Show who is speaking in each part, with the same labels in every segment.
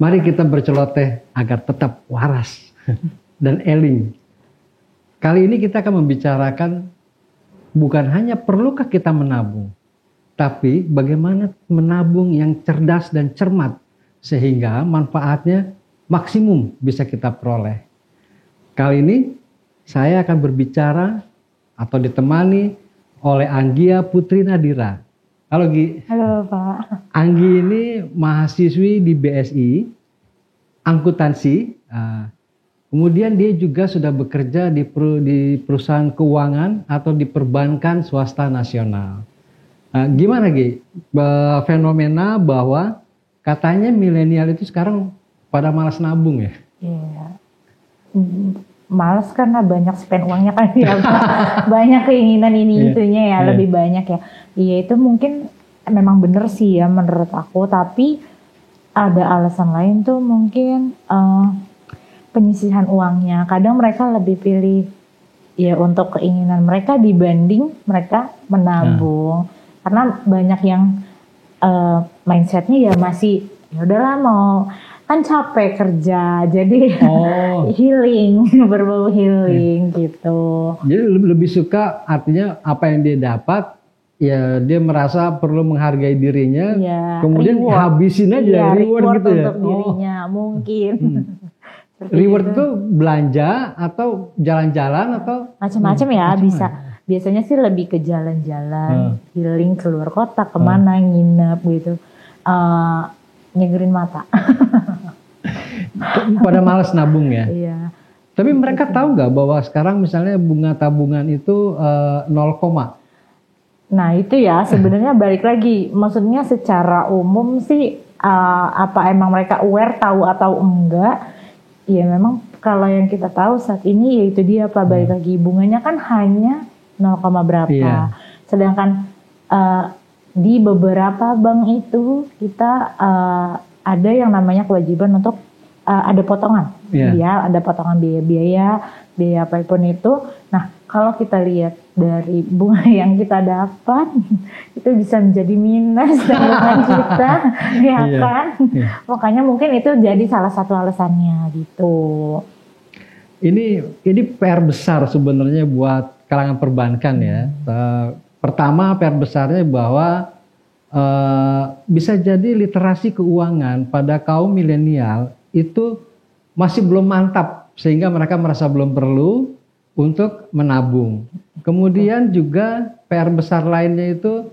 Speaker 1: Mari kita berceloteh agar tetap waras dan eling. Kali ini kita akan membicarakan bukan hanya perlukah kita menabung, tapi bagaimana menabung yang cerdas dan cermat sehingga manfaatnya maksimum bisa kita peroleh. Kali ini saya akan berbicara atau ditemani oleh Anggia Putri Nadira. Halo Gi.
Speaker 2: Halo Pak.
Speaker 1: Anggi ini mahasiswi di BSI, akuntansi. Kemudian dia juga sudah bekerja di perusahaan keuangan atau di perbankan swasta nasional. Gimana Gi? Fenomena bahwa katanya milenial itu sekarang pada malas nabung ya?
Speaker 2: Iya. Malas karena banyak spend uangnya kan ya Pak. Banyak keinginan ini itunya ya, lebih banyak ya. Iya itu mungkin memang benar sih ya menurut aku, tapi ada alasan lain tuh mungkin penyisihan uangnya. Kadang mereka lebih pilih ya untuk keinginan mereka dibanding mereka menabung. Karena banyak yang mindsetnya ya masih ya udahlah mau kan capek kerja jadi healing berbau healing gitu.
Speaker 1: Jadi lebih suka artinya apa yang dia dapat ya dia merasa perlu menghargai dirinya, kemudian reward. Habisin aja reward gitu ya.
Speaker 2: Untuk dirinya mungkin.
Speaker 1: Reward itu belanja atau jalan-jalan atau
Speaker 2: macam-macam ya bisa. Biasanya sih lebih ke jalan-jalan, healing keluar kota kemana nginep gitu. Nyegerin mata.
Speaker 1: Pada malas nabung ya.
Speaker 2: Iya.
Speaker 1: Tapi mereka tahu nggak bahwa sekarang misalnya bunga tabungan itu 0,
Speaker 2: nah itu ya sebenarnya balik lagi. Maksudnya secara umum sih apa emang mereka aware tahu atau enggak? Ya memang kalau yang kita tahu saat ini yaitu dia apa balik lagi bunganya kan hanya 0, berapa. Iya. Sedangkan di beberapa bank itu kita ada yang namanya kewajiban untuk ada potongan, ya ada potongan biaya apapun itu. Nah kalau kita lihat dari bunga yang kita dapat itu bisa menjadi minus tabungan kita, ya kan? Makanya mungkin itu jadi salah satu alasannya gitu.
Speaker 1: Ini PR besar sebenarnya buat kalangan perbankan ya. Pertama PR besarnya bahwa bisa jadi literasi keuangan pada kaum milenial itu masih belum mantap sehingga mereka merasa belum perlu untuk menabung. Kemudian juga PR besar lainnya itu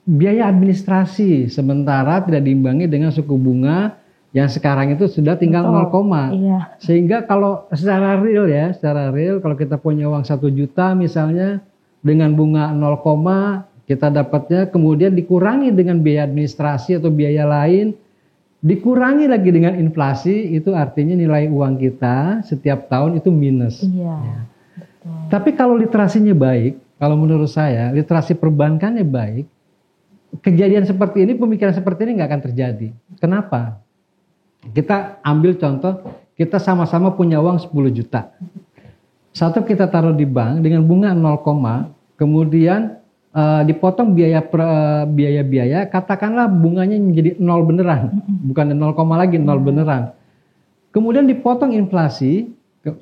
Speaker 1: biaya administrasi sementara tidak diimbangi dengan suku bunga yang sekarang itu sudah tinggal 0, sehingga kalau secara real kalau kita punya uang 1 juta misalnya dengan bunga 0, kita dapatnya kemudian dikurangi dengan biaya administrasi atau biaya lain, dikurangi lagi dengan inflasi, itu artinya nilai uang kita setiap tahun itu minus. Tapi kalau literasinya baik, kalau menurut saya literasi perbankannya baik, kejadian seperti ini, pemikiran seperti ini nggak akan terjadi. Kenapa? Kita ambil contoh, kita sama-sama punya uang 10 juta. Satu kita taruh di bank dengan bunga 0, kemudian dipotong biaya, katakanlah bunganya menjadi 0 beneran, bukan 0, lagi 0 beneran. Kemudian dipotong inflasi,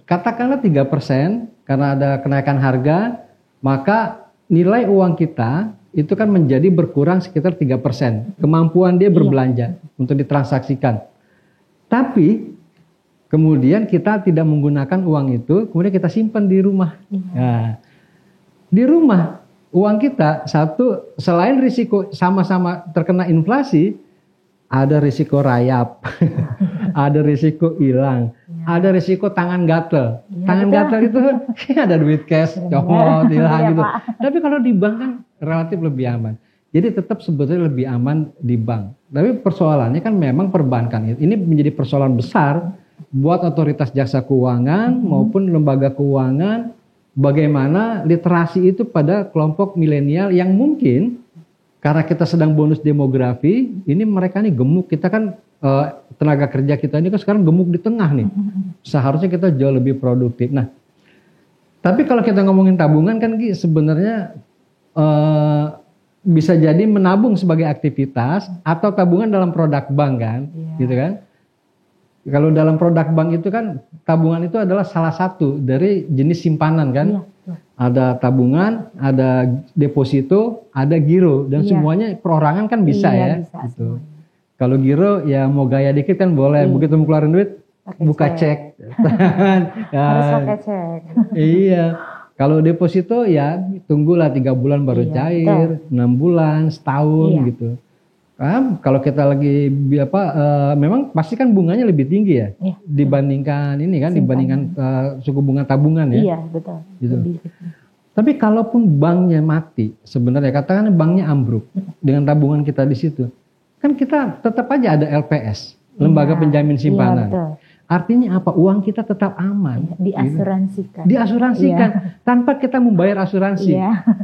Speaker 1: katakanlah 3% karena ada kenaikan harga, maka nilai uang kita itu kan menjadi berkurang sekitar 3%. Kemampuan dia berbelanja untuk ditransaksikan. Tapi kemudian kita tidak menggunakan uang itu, kemudian kita simpan di rumah. Nah, di rumah uang kita satu selain risiko sama-sama terkena inflasi, ada risiko rayap, ada risiko hilang, ada risiko tangan gatel. Tangan gatel itu ada duit cash, copot, hilang gitu. Tapi kalau di bank kan relatif lebih aman. Jadi tetap sebetulnya lebih aman di bank. Tapi persoalannya kan memang perbankan ini menjadi persoalan besar buat otoritas jasa keuangan maupun lembaga keuangan. Bagaimana literasi itu pada kelompok milenial yang mungkin karena kita sedang bonus demografi, ini mereka nih gemuk. Kita kan tenaga kerja kita ini kan sekarang gemuk di tengah nih. Seharusnya kita jauh lebih produktif. Nah, tapi kalau kita ngomongin tabungan kan sebenarnya bisa jadi menabung sebagai aktivitas atau tabungan dalam produk bank kan, gitu kan. Kalau dalam produk bank itu kan tabungan itu adalah salah satu dari jenis simpanan kan. Ada tabungan, ada deposito, ada giro dan semuanya perorangan kan bisa ya. Bisa, gitu. Kalau giro ya mau gaya dikit kan boleh, begitu mau keluarin duit buka cek.
Speaker 2: Harus pakai cek.
Speaker 1: Iya. Kalau deposito ya tunggulah 3 bulan baru cair, 6 bulan, setahun gitu. Kalau kita lagi memang pasti kan bunganya lebih tinggi ya dibandingkan ini kan, dibandingkan suku bunga tabungan ya.
Speaker 2: Iya betul.
Speaker 1: Gitu. Tapi kalaupun banknya mati, sebenarnya katakan banknya ambruk dengan tabungan kita di situ, kan kita tetap aja ada LPS, lembaga penjamin simpanan. Betul. Artinya apa? Uang kita tetap aman.
Speaker 2: Diasuransikan.
Speaker 1: Diasuransikan tanpa kita membayar asuransi.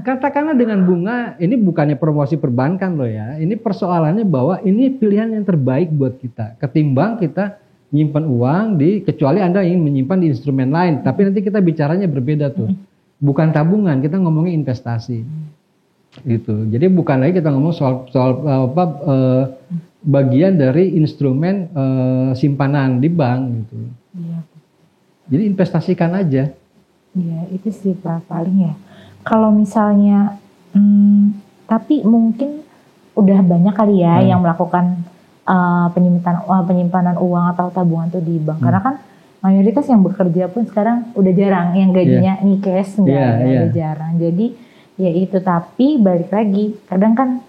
Speaker 1: Katakanlah dengan bunga, ini bukannya promosi perbankan loh ya. Ini persoalannya bahwa ini pilihan yang terbaik buat kita. Ketimbang kita menyimpan uang kecuali Anda ingin menyimpan di instrumen lain. Tapi nanti kita bicaranya berbeda tuh. Bukan tabungan, kita ngomongin investasi. Gitu. Jadi bukan lagi kita ngomong soal bagian dari instrumen simpanan di bank gitu. Jadi investasikan aja.
Speaker 2: Iya, itu sih Pak paling ya. Kalau misalnya tapi mungkin udah banyak kali ya yang melakukan penyimpanan uang atau tabungan tuh di bank. Karena kan mayoritas yang bekerja pun sekarang udah jarang yang gajinya nih cash udah jarang. Jadi ya itu, tapi balik lagi kadang kan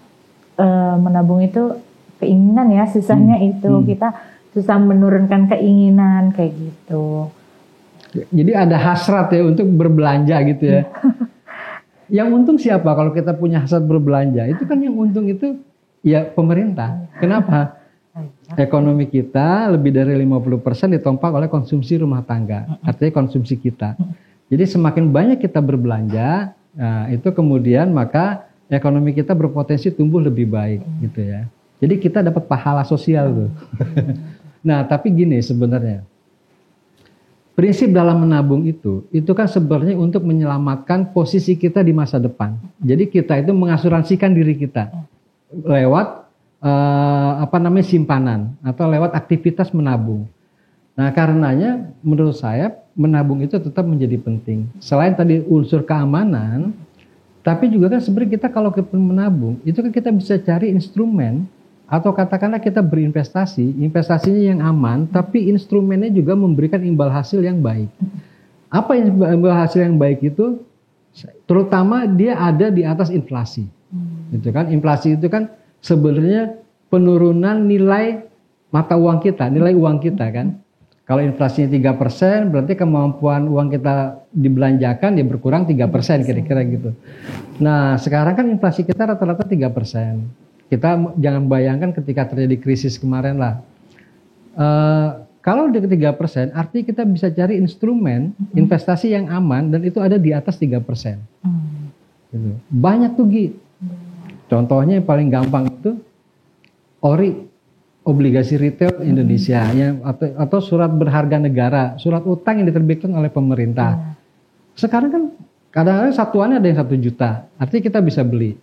Speaker 2: menabung itu keinginan ya, susahnya itu kita susah menurunkan keinginan kayak gitu.
Speaker 1: Jadi ada hasrat ya untuk berbelanja gitu ya. Yang untung siapa kalau kita punya hasrat berbelanja? Itu kan yang untung itu ya pemerintah. Kenapa? Ekonomi kita lebih dari 50% ditompak oleh konsumsi rumah tangga. Artinya konsumsi kita. Jadi semakin banyak kita berbelanja, itu kemudian maka ekonomi kita berpotensi tumbuh lebih baik gitu ya. Jadi kita dapat pahala sosial tuh. Nah, tapi gini sebenarnya. Prinsip dalam menabung itu kan sebenarnya untuk menyelamatkan posisi kita di masa depan. Jadi kita itu mengasuransikan diri kita lewat simpanan atau lewat aktivitas menabung. Nah, karenanya menurut saya menabung itu tetap menjadi penting. Selain tadi unsur keamanan, tapi juga kan sebenarnya kita kalau menabung, itu kan kita bisa cari instrumen atau katakanlah kita berinvestasi, investasinya yang aman, tapi instrumennya juga memberikan imbal hasil yang baik. Apa imbal hasil yang baik itu? Terutama dia ada di atas inflasi. Gitu kan? Inflasi itu kan sebenarnya penurunan nilai mata uang kita, nilai uang kita kan. Kalau inflasinya 3%, berarti kemampuan uang kita dibelanjakan dia berkurang 3% kira-kira gitu. Nah, sekarang kan inflasi kita rata-rata 3%. Kita jangan bayangkan ketika terjadi krisis kemarin lah. Kalau di 3%, artinya kita bisa cari instrumen investasi yang aman dan itu ada di atas 3%. Gitu. Banyak tuh Gi. Contohnya yang paling gampang itu ORI, obligasi retail Indonesia, atau surat berharga negara, surat utang yang diterbitkan oleh pemerintah. Sekarang kan kadang-kadang satuannya ada yang 1 juta, artinya kita bisa beli.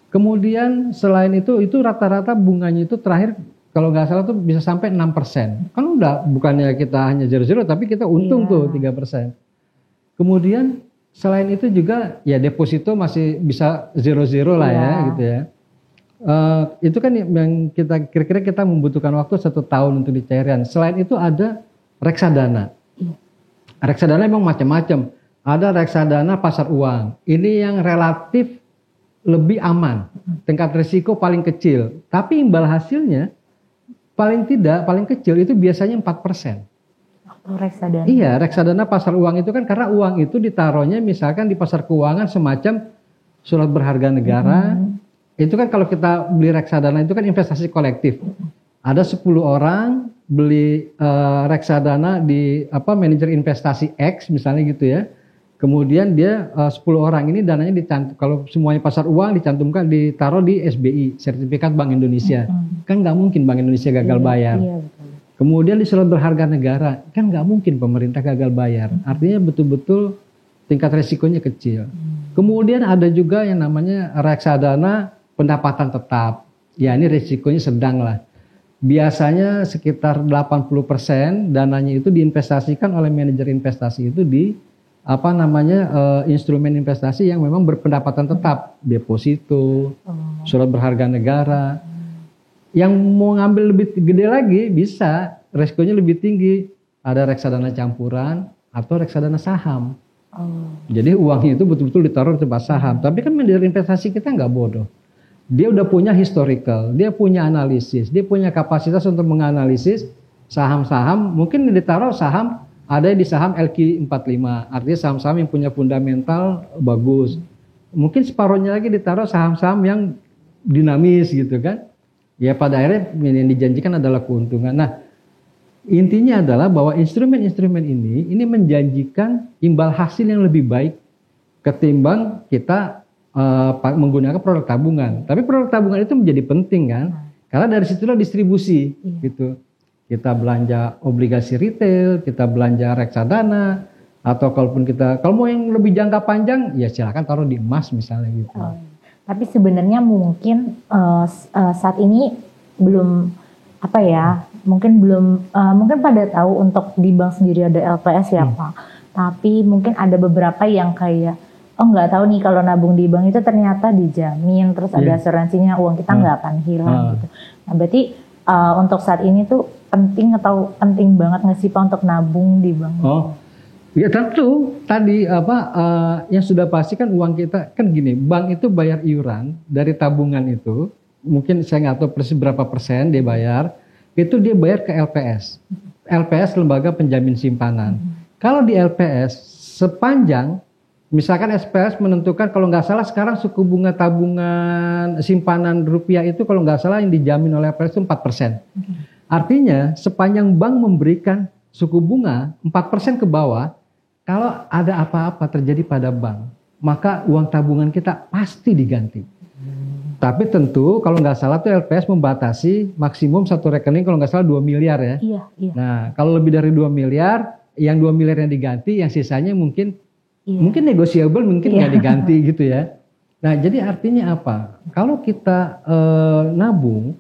Speaker 1: Kemudian selain itu rata-rata bunganya itu terakhir kalau nggak salah tuh bisa sampai 6%. Kan udah bukannya kita hanya 0-0 tapi kita untung tuh 3%. Kemudian selain itu juga ya deposito masih bisa 0-0 lah ya gitu ya. Itu kan yang kita kira-kira kita membutuhkan waktu 1 tahun untuk dicairkan. Selain itu ada reksadana. Reksadana memang macam-macam. Ada reksadana pasar uang. Ini yang relatif lebih aman, tingkat risiko paling kecil, tapi imbal hasilnya paling kecil itu biasanya 4%.
Speaker 2: Reksadana.
Speaker 1: Iya, reksadana pasar uang itu kan karena uang itu ditaruhnya misalkan di pasar keuangan semacam surat berharga negara. Itu kan kalau kita beli reksadana itu kan investasi kolektif. Ada 10 orang beli reksadana di manajer investasi X misalnya gitu ya. Kemudian dia 10 orang ini dananya kalau semuanya pasar uang ditaruh di SBI, Sertifikat Bank Indonesia. Kan nggak mungkin Bank Indonesia gagal bayar. Kemudian di surat berharga negara, kan nggak mungkin pemerintah gagal bayar. Artinya betul-betul tingkat resikonya kecil. Kemudian ada juga yang namanya reksadana pendapatan tetap. Ya ini resikonya sedang lah. Biasanya sekitar 80% dananya itu diinvestasikan oleh manajer investasi itu di instrumen investasi yang memang berpendapatan tetap, deposito, surat berharga negara. Yang mau ngambil lebih gede lagi bisa, resikonya lebih tinggi. Ada reksadana campuran atau reksadana saham. Jadi uangnya itu betul-betul ditaruh di tempat saham. Tapi kan manajer investasi kita nggak bodoh. Dia udah punya historical, dia punya analisis, dia punya kapasitas untuk menganalisis saham-saham. Mungkin ditaruh saham, ada di saham LQ45, artinya saham-saham yang punya fundamental bagus. Mungkin separuhnya lagi ditaruh saham-saham yang dinamis gitu kan. Ya pada akhirnya yang dijanjikan adalah keuntungan. Nah, intinya adalah bahwa instrumen-instrumen ini menjanjikan imbal hasil yang lebih baik ketimbang kita menggunakan produk tabungan. Tapi produk tabungan itu menjadi penting kan, karena dari situlah distribusi gitu. Kita belanja obligasi retail, kita belanja reksadana, atau kalaupun kalau mau yang lebih jangka panjang, ya silakan taruh di emas misalnya gitu.
Speaker 2: Tapi sebenarnya mungkin saat ini belum mungkin pada tahu untuk di bank sendiri ada LPS ya Pak. Tapi mungkin ada beberapa yang kayak nggak tahu nih kalau nabung di bank itu ternyata dijamin, terus ada asuransinya, uang kita nggak akan hilang gitu. Nah berarti untuk saat ini tuh penting banget nggak sih Pak untuk nabung di bank?
Speaker 1: Ya tentu tadi yang sudah pasti kan uang kita kan gini, bank itu bayar iuran dari tabungan itu, mungkin saya nggak tahu persis berapa persen dia bayar, itu dia bayar ke LPS. LPS lembaga penjamin simpanan. Kalau di LPS sepanjang misalkan SPS menentukan kalau nggak salah sekarang suku bunga tabungan simpanan rupiah itu kalau nggak salah yang dijamin oleh LPS itu 4%. Artinya sepanjang bank memberikan suku bunga 4% ke bawah, kalau ada apa-apa terjadi pada bank, maka uang tabungan kita pasti diganti. Tapi tentu kalau nggak salah tuh LPS membatasi maksimum satu rekening kalau nggak salah 2 miliar ya.
Speaker 2: Iya.
Speaker 1: Nah kalau lebih dari 2 miliar, yang 2 miliar yang diganti, yang sisanya mungkin negosiable, mungkin nggak diganti gitu ya. Nah jadi artinya apa? Kalau kita nabung,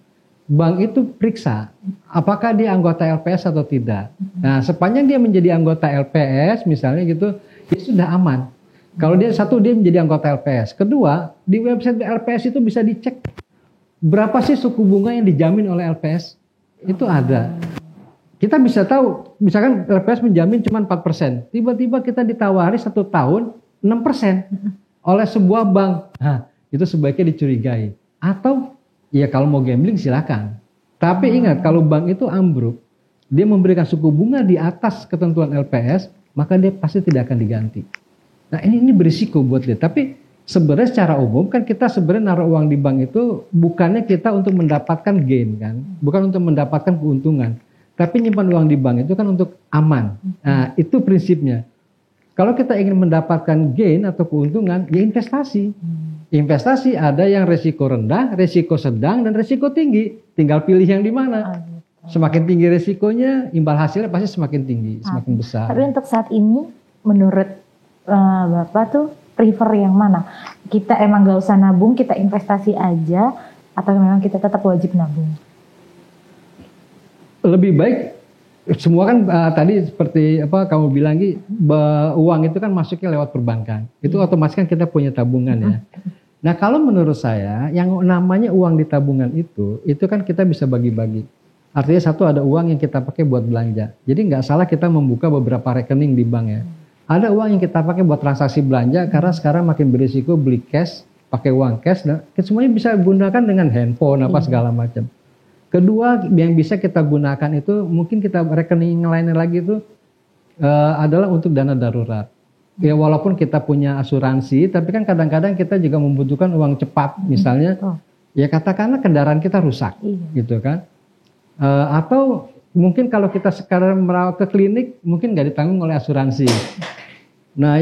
Speaker 1: bank itu periksa apakah dia anggota LPS atau tidak. Nah sepanjang dia menjadi anggota LPS misalnya gitu, ya sudah aman. Kalau dia menjadi anggota LPS. Kedua, di website LPS itu bisa dicek berapa sih suku bunga yang dijamin oleh LPS. Itu ada. Kita bisa tahu, misalkan LPS menjamin cuma 4%. Tiba-tiba kita ditawari 1 tahun 6% oleh sebuah bank. Nah, itu sebaiknya dicurigai. Atau, ya kalau mau gambling silakan. Tapi ingat, kalau bank itu ambruk, dia memberikan suku bunga di atas ketentuan LPS, maka dia pasti tidak akan diganti. Nah ini berisiko buat dia. Tapi sebenarnya secara umum kan kita sebenarnya naruh uang di bank itu bukannya kita untuk mendapatkan gain kan. Bukan untuk mendapatkan keuntungan. Tapi nyimpan uang di bank itu kan untuk aman. Nah, itu prinsipnya. Kalau kita ingin mendapatkan gain atau keuntungan, ya investasi. Investasi ada yang resiko rendah, resiko sedang, dan resiko tinggi. Tinggal pilih yang di mana. Semakin tinggi resikonya, imbal hasilnya pasti semakin tinggi, semakin besar.
Speaker 2: Tapi untuk saat ini, menurut Bapak tuh prefer yang mana? Kita emang gak usah nabung, kita investasi aja, atau memang kita tetap wajib nabung?
Speaker 1: Lebih baik semua kan tadi seperti kamu bilang uang itu kan masuknya lewat perbankan. Itu otomatis kan kita punya tabungan ya. Nah kalau menurut saya yang namanya uang di tabungan itu kan kita bisa bagi-bagi. Artinya satu ada uang yang kita pakai buat belanja. Jadi nggak salah kita membuka beberapa rekening di bank ya. Ada uang yang kita pakai buat transaksi belanja karena sekarang makin berisiko beli cash, pakai uang cash, dan semuanya bisa gunakan dengan handphone segala macam. Kedua yang bisa kita gunakan itu mungkin kita rekening lainnya lagi itu adalah untuk dana darurat. Ya walaupun kita punya asuransi, tapi kan kadang-kadang kita juga membutuhkan uang cepat, misalnya ya katakanlah kendaraan kita rusak, gitu kan? Atau mungkin kalau kita sekarang merawat ke klinik mungkin nggak ditanggung oleh asuransi. Nah